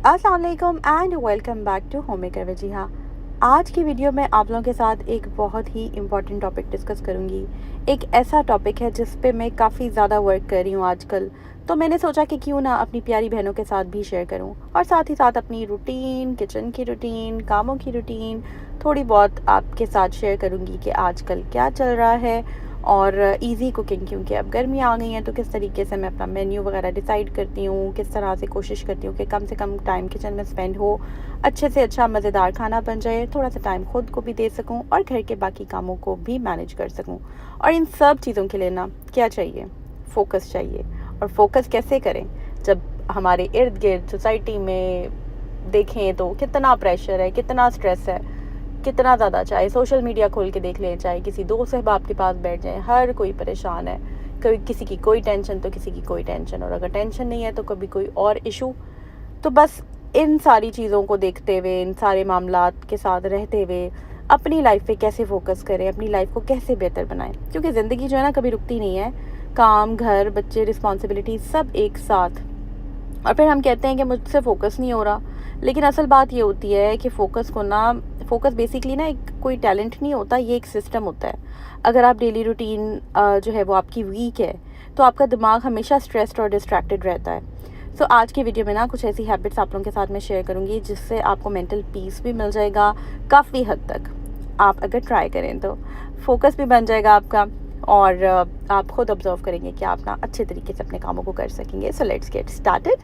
अस्सलाम वालेकुम and welcome back to home maker with. जी हाँ, आज की वीडियो में आप लोगों के साथ एक बहुत ही इम्पॉर्टेंट टॉपिक डिस्कस करूँगी। एक ऐसा टॉपिक है जिस पे मैं काफ़ी ज़्यादा वर्क कर रही हूँ आजकल, तो मैंने सोचा कि क्यों ना अपनी प्यारी बहनों के साथ भी शेयर करूँ और साथ ही साथ अपनी रूटीन, किचन की रूटीन, कामों की रूटीन थोड़ी बहुत आपके साथ शेयर करूँगी कि आजकल क्या चल रहा है। और इजी कुकिंग, क्योंकि अब गर्मी आ गई हैं तो किस तरीके से मैं अपना मेन्यू वगैरह डिसाइड करती हूँ, किस तरह से कोशिश करती हूँ कि कम से कम टाइम किचन में स्पेंड हो, अच्छे से अच्छा मज़ेदार खाना बन जाए, थोड़ा सा टाइम खुद को भी दे सकूँ और घर के बाकी कामों को भी मैनेज कर सकूँ। और इन सब चीज़ों के लिए ना क्या चाहिए, फोकस चाहिए। और फोकस कैसे करें जब हमारे इर्द गिर्द सोसाइटी में देखें तो कितना प्रेशर है, कितना स्ट्रेस है, कितना ज़्यादा, चाहे सोशल मीडिया खोल के देख लें, चाहे किसी दोस्त अहबाब के पास बैठ जाएं, हर कोई परेशान है। कभी किसी की कोई टेंशन तो किसी की कोई टेंशन, और अगर टेंशन नहीं है तो कभी कोई और इशू। तो बस इन सारी चीज़ों को देखते हुए, इन सारे मामलात के साथ रहते हुए अपनी लाइफ पे कैसे फोकस करें, अपनी लाइफ को कैसे बेहतर बनाएं, क्योंकि ज़िंदगी जो है ना कभी रुकती नहीं है। काम, घर, बच्चे, रिस्पॉन्सिबिलिटी सब एक साथ। और फिर हम कहते हैं कि मुझसे फोकस नहीं हो रहा, लेकिन असल बात ये होती है कि फोकस बेसिकली ना एक कोई टैलेंट नहीं होता, ये एक सिस्टम होता है। अगर आप डेली रूटीन जो है वो आपकी वीक है तो आपका दिमाग हमेशा स्ट्रेस्ड और डिस्ट्रैक्टेड रहता है। सो आज की वीडियो में ना कुछ ऐसी हैबिट्स आप लोगों के साथ मैं शेयर करूँगी जिससे आपको मेंटल पीस भी मिल जाएगा काफ़ी हद तक। आप अगर ट्राई करें तो फोकस भी बन जाएगा आपका, और आप खुद ऑब्जर्व करेंगे कि आप ना अच्छे तरीके से अपने कामों को कर सकेंगे। So let's get started.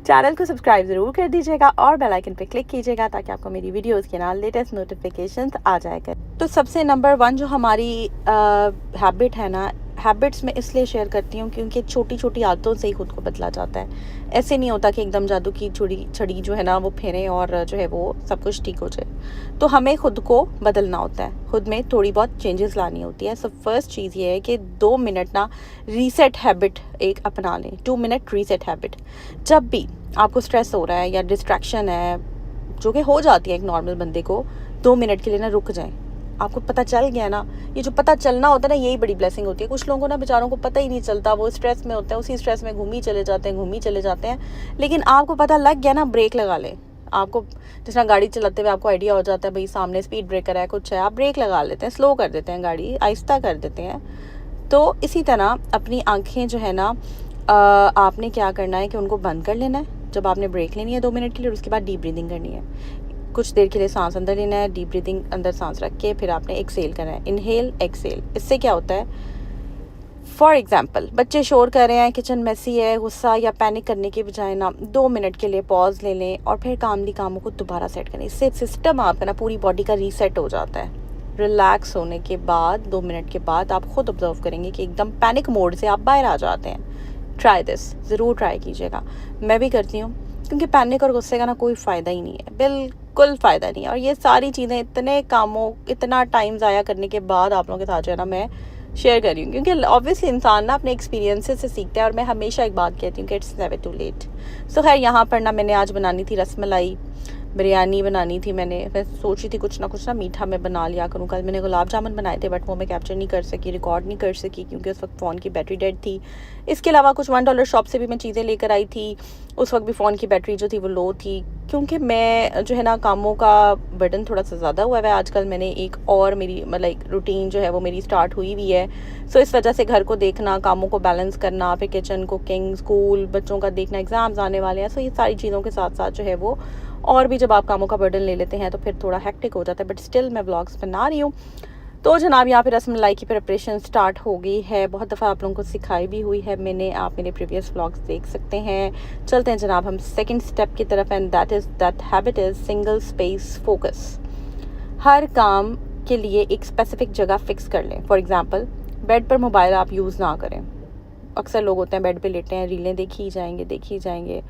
Channel को सब्सक्राइब ज़रूर कर दीजिएगा और बेल आइकन पे क्लिक कीजिएगा ताकि आपको मेरी वीडियोस के ना लेटेस्ट नोटिफिकेशंस आ जाया करें। तो सबसे नंबर 1 जो हमारी हैबिट है ना, हैबिट्स में इसलिए शेयर करती हूँ क्योंकि छोटी छोटी आदतों से ही खुद को बदला जाता है। ऐसे नहीं होता कि एकदम जादू की छड़ी जो है ना वो फेरें और जो है वो सब कुछ ठीक हो जाए। तो हमें खुद को बदलना होता है, खुद में थोड़ी बहुत चेंजेस लानी होती है। सो फर्स्ट चीज़ ये है कि 2 मिनट ना रीसेट हैबिट एक अपना लें। 2 मिनट रीसेट हैबिट। जब भी आपको स्ट्रेस हो रहा है या डिस्ट्रैक्शन है, जो कि हो जाती है एक नॉर्मल बंदे को, 2 मिनट के लिए ना रुक जाएं। आपको पता चल गया ना, ये जो पता चलना होता है ना, यही बड़ी ब्लेसिंग होती है। कुछ लोगों को ना बेचारों को पता ही नहीं चलता, वो स्ट्रेस में होते हैं, उसी स्ट्रेस में घूम ही चले जाते हैं। लेकिन आपको पता लग गया ना, ब्रेक लगा लें। आपको जिस तरह गाड़ी चलाते हुए आपको आइडिया हो जाता है भाई सामने स्पीड ब्रेकर है, कुछ है, आप ब्रेक लगा लेते हैं, स्लो कर देते हैं, गाड़ी आहिस्ता कर देते हैं। तो इसी तरह अपनी आँखें जो है ना, आपने क्या करना है कि उनको बंद कर लेना है जब आपने ब्रेक लेनी है 2 मिनट के लिए, और उसके बाद डीप ब्रीदिंग करनी है। कुछ देर के लिए सांस अंदर लेना है, डीप ब्रीदिंग अंदर सांस रख के फिर आपने एक्सेल करना है, इनहेल एक्सेल। इससे क्या होता है, फॉर एग्जाम्पल बच्चे शोर कर रहे हैं, किचन मैसी है, गुस्सा या पैनिक करने के बजाय ना 2 मिनट के लिए पॉज ले लें और फिर कामली कामों को दोबारा सेट करें। इससे सिस्टम आपका ना पूरी बॉडी का रीसेट हो जाता है। रिलैक्स होने के बाद 2 मिनट के बाद आप खुद ऑब्जर्व करेंगे कि एकदम पैनिक मोड से आप बाहर आ जाते हैं। ट्राई दिस, ज़रूर ट्राई कीजिएगा। मैं भी करती हूँ, क्योंकि पैनिक और गुस्से का ना कोई फ़ायदा ही नहीं है, बिल्कुल फ़ायदा नहीं है। और ये सारी चीज़ें इतने कामों, इतना टाइम ज़ाया करने के बाद आप लोगों के साथ जो है ना मैं शेयर कर रही हूँ, क्योंकि ऑब्वियसली इंसान ना अपने एक्सपीरियंसेस से सीखता है। और मैं हमेशा एक बात कहती हूँ कि इट्स नेवर टू लेट। सो खैर, यहाँ पर ना मैंने आज बनानी थी रसमलाई, बिरयानी बनानी थी। मैं सोची थी कुछ ना मीठा मैं बना लिया करूँ। कल मैंने गुलाब जामुन बनाए थे, बट वो मैं कैप्चर नहीं कर सकी, रिकॉर्ड नहीं कर सकी, क्योंकि उस वक्त फ़ोन की बैटरी डेड थी। इसके अलावा कुछ $1 शॉप से भी मैं चीज़ें लेकर आई थी, उस वक्त भी फ़ोन की बैटरी जो थी वो लो थी। क्योंकि मैं जो है ना कामों का बर्डन थोड़ा सा ज़्यादा हुआ है आजकल। मैंने एक और मेरी मतलब रूटीन जो है वो मेरी स्टार्ट हुई हुई है। सो इस वजह से घर को देखना, कामों को बैलेंस करना, फिर किचन, कुकिंग, स्कूल, बच्चों का देखना, एग्ज़ाम्स आने वाले हैं। सो ये सारी चीज़ों के साथ साथ जो है वो, और भी जब आप कामों का बर्डन ले लेते हैं तो फिर थोड़ा हेक्टिक हो जाता है। बट स्टिल मैं व्लॉग्स बना रही हूँ। तो जनाब यहाँ पे रसमलाई की प्रिपरेशन स्टार्ट हो गई है। बहुत दफ़ा आप लोगों को सिखाई भी हुई है मैंने, आप मेरे प्रीवियस व्लॉग्स देख सकते हैं। चलते हैं जनाब हम सेकंड स्टेप की तरफ, and that habit is single space focus. हर काम के लिए एक स्पेसिफिक जगह फ़िक्स कर लें। फॉर एग्ज़ाम्पल, बेड पर मोबाइल आप यूज़ ना करें। अक्सर लोग होते हैं बेड पे लेटे हैं, रीलें देखी ही जाएंगे,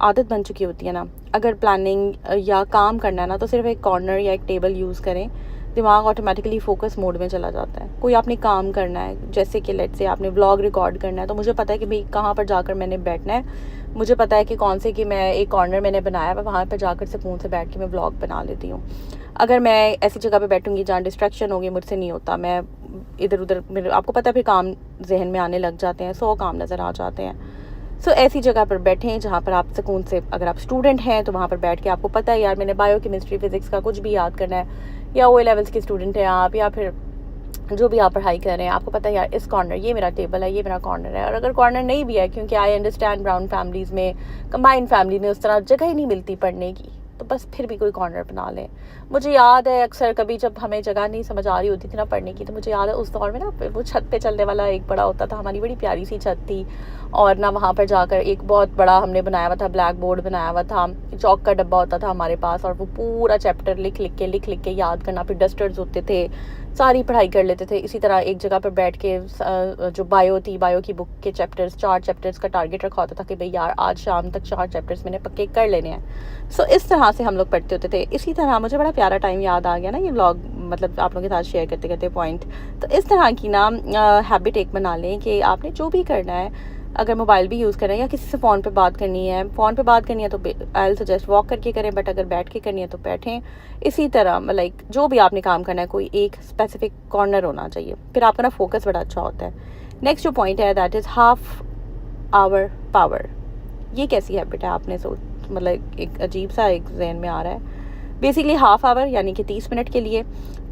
आदत बन चुकी होती है ना। अगर प्लानिंग या काम करना है ना, तो सिर्फ एक कॉर्नर या एक टेबल यूज़ करें, दिमाग ऑटोमेटिकली फोकस मोड में चला जाता है। कोई आपने काम करना है, जैसे कि लेट्स से आपने व्लॉग रिकॉर्ड करना है, तो मुझे पता है कि भाई कहाँ पर जाकर मैंने बैठना है, मुझे पता है कि कौन से कि मैं एक कॉर्नर मैंने बनाया है, वहाँ पर जाकर सुकून से बैठ के मैं व्लॉग बना लेती हूँ। अगर मैं ऐसी जगह पे बैठूंगी जहाँ डिस्ट्रैक्शन होगी, मुझसे नहीं होता, मैं इधर उधर, मेरे आपको पता है फिर काम जहन में आने लग जाते हैं, 100 काम नज़र आ जाते हैं। सो ऐसी जगह पर बैठें जहाँ पर आप सुकून से, अगर आप स्टूडेंट हैं तो वहाँ पर बैठ के आपको पता है यार मैंने बायो केमिस्ट्री फिजिक्स का कुछ भी याद करना है, या ओ लेवल्स के स्टूडेंट हैं आप, या फिर जो भी आप पढ़ाई कर रहे हैं, आपको पता है यार इस कॉर्नर ये मेरा टेबल है, ये मेरा कॉर्नर है। और अगर कॉर्नर नहीं भी है, क्योंकि आई अंडरस्टैंड ब्राउन फैमिलीज़ में, कंबाइंड फैमिली में उस तरह जगह ही नहीं मिलती पढ़ने की, तो बस फिर भी कोई कॉर्नर बना लें। मुझे याद है अक्सर कभी जब हमें जगह नहीं समझ आ रही होती थी ना पढ़ने की, तो मुझे याद है उस दौर में ना वो छत पे चलने वाला एक बड़ा होता था, हमारी बड़ी प्यारी सी छत थी, और ना वहाँ पर जाकर एक बहुत बड़ा हमने बनाया हुआ था, ब्लैक बोर्ड बनाया हुआ था, चौक का डब्बा होता था हमारे पास, और वो पूरा चैप्टर लिख लिख के याद करना, फिर डस्टर्स होते थे, सारी पढ़ाई कर लेते थे। इसी तरह एक जगह पर बैठ के जो बायो की बुक के चैप्टर्स, 4 चैप्टर्स का टारगेट रखा होता था कि भाई यार आज शाम तक 4 चैप्टर्स मैंने पक्के कर लेने हैं। सो इस तरह से हम लोग पढ़ते होते थे। इसी तरह मुझे बड़ा प्यारा टाइम याद आ गया ना ये व्लॉग, मतलब आप लोगों के साथ शेयर करते करते पॉइंट। तो इस तरह की ना हैबिट एक बना लें कि आपने जो भी करना है, अगर मोबाइल भी यूज़ कर रहे हैं या किसी से फ़ोन पे बात करनी है, तो आई विल सजेस्ट वॉक करके करें, बट अगर बैठ के करनी है तो बैठें। इसी तरह लाइक जो भी आपने काम करना है, कोई एक स्पेसिफिक कॉर्नर होना चाहिए, फिर आपका ना फोकस बड़ा अच्छा होता है। नेक्स्ट जो पॉइंट है that is half hour power. ये कैसी हैबिट है, आपने मतलब एक अजीब सा एक जहन में आ रहा है। बेसिकली हाफ आवर यानी कि 30 मिनट के लिए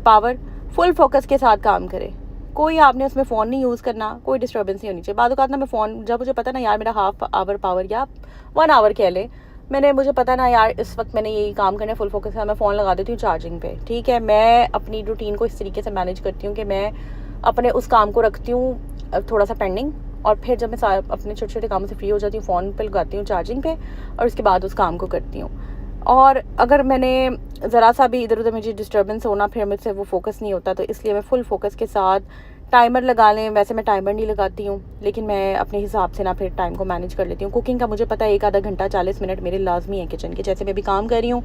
पावर, फुल फोकस के साथ काम करें। कोई आपने उसमें फ़ोन नहीं यूज़ करना, कोई डिस्टर्बेंस नहीं होनी चाहिए। बाद ना मैं फ़ोन, जब मुझे पता ना यार मेरा हाफ आवर पावर या 1 आवर कह ले, मुझे पता ना यार इस वक्त मैंने यही काम करना है फुल फोकस का, मैं फ़ोन लगा देती हूँ चार्जिंग पे। ठीक है, मैं अपनी रूटीन को इस तरीके से मैनेज करती हूँ कि मैं अपने उस काम को रखती हूँ थोड़ा सा पेंडिंग, और फिर जब मैं अपने छोटे छोटे कामों से फ्री हो जाती हूँ फ़ोन पे लगाती हूँ चार्जिंग पे, और उसके बाद उस काम को करती हूँ। और अगर मैंने ज़रा सा भी इधर उधर मुझे डिस्टर्बेंस होना, फिर मुझसे वो फोकस नहीं होता, तो इसलिए मैं फुल फोकस के साथ टाइमर लगा लें। वैसे मैं टाइमर नहीं लगाती हूँ, लेकिन मैं अपने हिसाब से ना फिर टाइम को मैनेज कर लेती हूँ। कुकिंग का मुझे पता है 1 आधा घंटा 40 मिनट मेरे लाजमी है किचन के। जैसे मैं भी काम कर रही हूँ,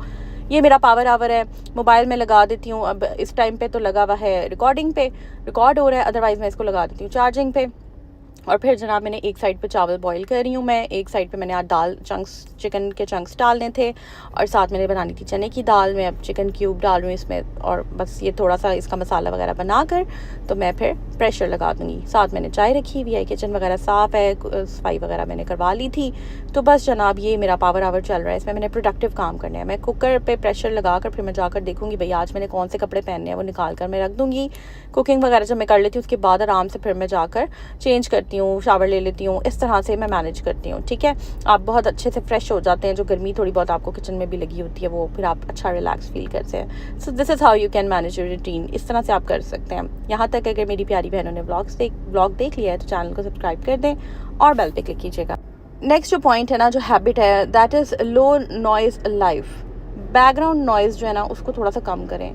ये मेरा पावर आवर है, मोबाइल में लगा देती हूँ। अब इस टाइम पे तो लगा हुआ है रिकॉर्डिंग पे, रिकॉर्ड हो रहा है, अदरवाइज़ मैं इसको लगा देती हूँ चार्जिंग पे। और फिर जनाब मैंने एक साइड पे चावल बॉईल कर रही हूँ मैं, एक साइड पे मैंने आज दाल चंक्स, चिकन के चंक्स डालने थे, और साथ मैंने बनानी थी चने की दाल। मैं अब चिकन क्यूब डाल रही हूँ इसमें, और बस ये थोड़ा सा इसका मसाला वगैरह बनाकर तो मैं फिर प्रेशर लगा दूँगी। साथ मैंने चाय रखी हुई है, किचन वगैरह साफ़ है, सफाई वगैरह मैंने करवा ली थी। तो बस जनाब ये मेरा पावर आवर चल रहा है, इसमें मैंने प्रोडक्टिव काम करना है। मैं कुकर पर प्रेशर लगा कर फिर मैं जाकर देखूँगी भाई आज मैंने कौन से कपड़े पहनने हैं, वो निकाल कर मैं रख दूँगी। कुकिंग वगैरह जब मैं कर लेती हूँ उसके बाद आराम से फिर मैं जाकर चेंज करती हूँ, शावर ले लेती हूँ। इस तरह से मैं मैनेज करती हूँ। ठीक है, आप बहुत अच्छे से फ्रेश हो जाते हैं, जो गर्मी थोड़ी बहुत आपको किचन में भी लगी होती है वो फिर आप अच्छा रिलैक्स फील करते हैं। So this is how you can manage your routine. इस तरह से आप कर सकते हैं। यहाँ तक अगर मेरी प्यारी बहनों ने ब्लॉग देख लिया है तो चैनल को सब्सक्राइब कर दें और बेल पे क्लिक कीजिएगा। नेक्स्ट जो पॉइंट है ना, जो हैबिट है, that is low noise life. Background noise जो है ना उसको थोड़ा सा कम करें।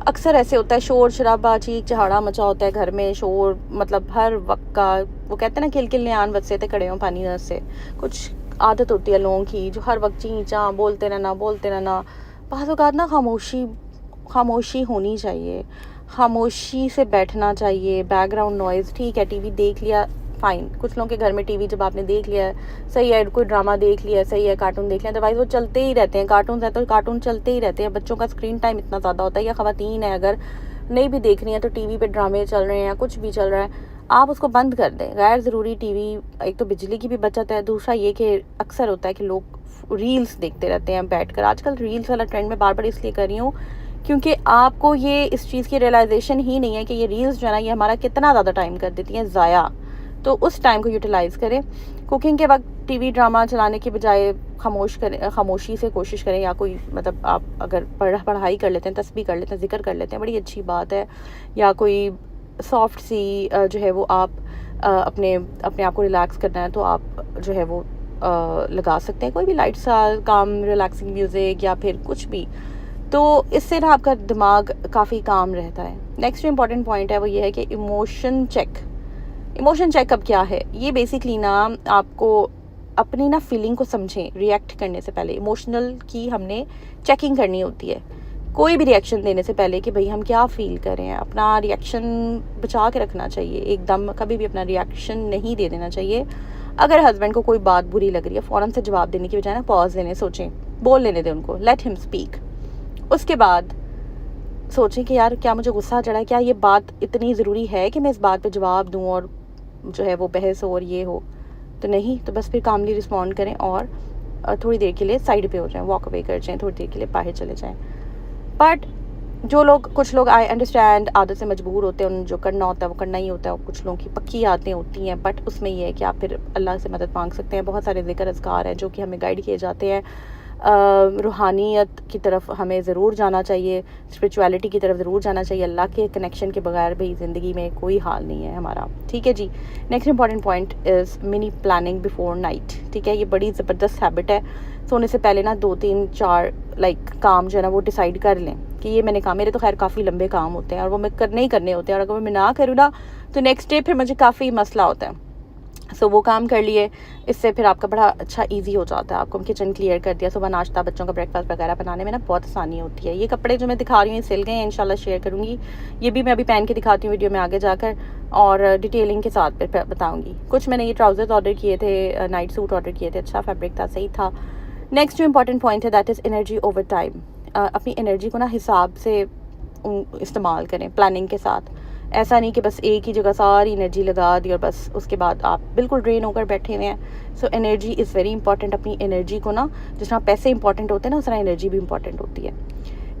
अक्सर ऐसे होता है शोर शराबा, चीख चहाड़ा मचा होता है घर में, शोर मतलब हर वक्त का, वो कहते हैं ना किल किल न्यान बच्चे थे खड़े हों पानी नस से। कुछ आदत होती है लोगों की जो हर वक्त ची चाँ बोलते रहना। बाज़ औक़ात ना खामोशी होनी चाहिए, खामोशी से बैठना चाहिए। बैकग्राउंड नॉइज़ ठीक है, टीवी देख लिया फ़ाइन, कुछ लोगों के घर में टीवी जब आपने देख लिया है सही है, कोई ड्रामा देख लिया सही है, कार्टून देख लिया, अदरवाइज़ वो चलते ही रहते हैं। कार्टून है तो कार्टून चलते ही रहते हैं। बच्चों का स्क्रीन टाइम इतना ज़्यादा होता है, या ख़वातीन है अगर नहीं भी देख रही हैं तो टीवी पे ड्रामे चल रहे हैं या कुछ भी चल रहा है, आप उसको बंद कर दें। गैर ज़रूरी टीवी, एक तो बिजली की भी बचत है, दूसरा ये कि अक्सर होता है कि लोग रील्स देखते रहते हैं बैठकर। आजकल रील्स वाला ट्रेंड मैं बार बार इसलिए कर रही हूँ क्योंकि आपको ये इस चीज़ की रियलाइजेशन ही नहीं है कि ये रील्स जो है ना ये हमारा कितना ज़्यादा टाइम कर देती हैं ज़ाया। तो उस टाइम को यूटिलाइज़ करें। कुकिंग के वक्त टीवी ड्रामा चलाने के बजाय खामोशी से कोशिश करें, या कोई मतलब आप अगर पढ़ाई कर लेते हैं, तस्बीह कर लेते हैं, ज़िक्र कर लेते हैं, बड़ी अच्छी बात है। या कोई सॉफ्ट सी जो है वो आप अपने आप को रिलैक्स करना है तो आप जो है वो लगा सकते हैं कोई भी लाइट सा काम रिलैक्सिंग म्यूज़िक या फिर कुछ भी। तो इससे ना आपका दिमाग काफ़ी काम रहता है। नेक्स्ट जो इम्पॉर्टेंट पॉइंट है वो ये है कि इमोशन चेकअप क्या है। ये बेसिकली ना आपको अपनी ना फीलिंग को समझें। रिएक्ट करने से पहले इमोशनल की हमने चेकिंग करनी होती है, कोई भी रिएक्शन देने से पहले कि भाई हम क्या फ़ील कर रहे हैं। अपना रिएक्शन बचा के रखना चाहिए, एकदम कभी भी अपना रिएक्शन नहीं दे देना चाहिए। अगर हस्बैंड को कोई बात बुरी लग रही है फ़ौरन से जवाब देने की बजाय ना पॉज लेने, सोचें, बोल लेने दें उनको, लेट हिम स्पीक। उसके बाद सोचें कि यार क्या मुझे गुस्सा चढ़ा है, क्या ये बात इतनी ज़रूरी है कि मैं इस बात पे जवाब दूँ और जो है वो बहस हो और ये हो। तो नहीं, तो बस फिर कामली रिस्पॉन्ड करें और थोड़ी देर के लिए साइड पे हो जाएं, वॉक अवे कर जाएं, थोड़ी देर के लिए बाहर चले जाएं। बट जो लोग, कुछ लोग आई अंडरस्टैंड आदत से मजबूर होते हैं, उन जो करना होता है वो करना ही होता है, और कुछ लोगों की पक्की आदतें होती हैं। बट उसमें ये है कि आप फिर अल्लाह से मदद मांग सकते हैं। बहुत सारे ज़िक्र अज़कार हैं जो कि हमें गाइड किए जाते हैं। रूहानियत की तरफ हमें ज़रूर जाना चाहिए, स्पिरिचुअलिटी की तरफ ज़रूर जाना चाहिए। अल्लाह के कनेक्शन के बगैर भी ज़िंदगी में कोई हाल नहीं है हमारा, ठीक है जी। Next important point is mini planning before night, ठीक है। ये बड़ी ज़बरदस्त हैबिट है। सोने से पहले ना 2-3-4 काम जो है ना वो डिसाइड कर लें कि ये मैंने काम, मेरे तो खैर काफ़ी लंबे काम होते हैं और वो मैं करने ही करने होते हैं, और अगर मैं ना करूँ ना तो नेक्स्ट डे फिर मुझे काफ़ी मसला होता है। सो वो काम कर लिए, इससे फिर आपका बड़ा अच्छा इजी हो जाता है। आपको किचन क्लियर कर दिया, सुबह नाश्ता, बच्चों का ब्रेकफास्ट वगैरह बनाने में ना बहुत आसानी होती है। ये कपड़े जो मैं दिखा रही हूँ सिल गए हैं, इंशाल्लाह शेयर करूँगी। ये भी मैं अभी पहन के दिखाती हूँ वीडियो में आगे जाकर, और डिटेलिंग के साथ फिर बताऊँगी। कुछ मैंने ये ट्राउज़र्स ऑर्डर किए थे, नाइट सूट ऑर्डर किए थे, अच्छा फैब्रिक था, सही था। नेक्स्ट जो इंपॉर्टेंट पॉइंट है that is energy over time. अपनी एनर्जी को ना हिसाब से इस्तेमाल करें, प्लानिंग के साथ। ऐसा नहीं कि बस एक ही जगह सारी एनर्जी लगा दी और बस उसके बाद आप बिल्कुल ड्रेन होकर बैठे हुए हैं। So energy is very important. अपनी एनर्जी को ना, जिस तरह पैसे इंपॉर्टेंट होते हैं ना, उस तरह एनर्जी भी इंपॉर्टेंट होती है।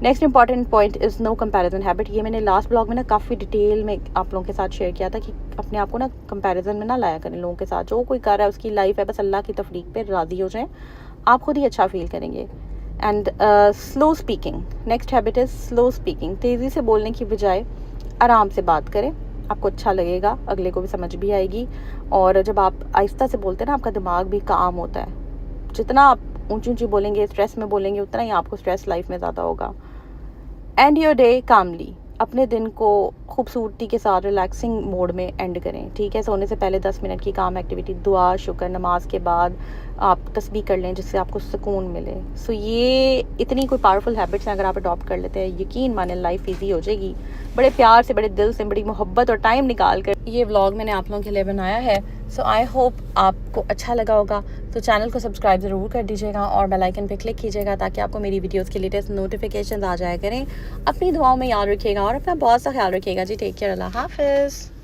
Next important point is no comparison habit. ये मैंने लास्ट ब्लॉग में ना काफ़ी डिटेल में आप लोगों के साथ शेयर किया था कि अपने आप को ना कंपैरिजन में ना लाया करें लोगों के साथ। जो कोई कर रहा है उसकी लाइफ है, बस अल्लाह की तौफीक पे राज़ी हो जाएं, आप खुद ही अच्छा फील करेंगे। And slow speaking, next habit is slow speaking. तेज़ी से बोलने की बजाय आराम से बात करें, आपको अच्छा लगेगा, अगले को भी समझ भी आएगी। और जब आप आहिस्ता से बोलते हैं ना, आपका दिमाग भी काम होता है। जितना आप ऊंची ऊंची बोलेंगे, स्ट्रेस में बोलेंगे, उतना ही आपको स्ट्रेस लाइफ में ज़्यादा होगा। एंड योर डे कामली, अपने दिन को खूबसूरती के साथ रिलैक्सिंग मोड में एंड करें, ठीक है। सोने से पहले 10 मिनट की काम एक्टिविटी, दुआ, शुक्र, नमाज के बाद आप तस्बीह कर लें, जिससे आपको सुकून मिले। सो ये इतनी कोई पावरफुल हैबिट्स हैं, अगर आप अडॉप्ट कर लेते हैं, यकीन माने लाइफ ईजी हो जाएगी। बड़े प्यार से, बड़े दिल से, बड़ी मोहब्बत और टाइम निकाल कर ये व्लॉग मैंने आप लोगों के लिए बनाया है। सो आई होप आपको अच्छा लगा होगा। तो चैनल को सब्सक्राइब ज़रूर कर दीजिएगा और बेल आइकन पे क्लिक कीजिएगा, ताकि आपको मेरी वीडियोस के लेटेस्ट नोटिफिकेशन आ जाया करें। अपनी दुआओं में याद रखिएगा और अपना बहुत सा ख्याल रखिएगा जी। टेक केयर, अल्लाह हाफिज़।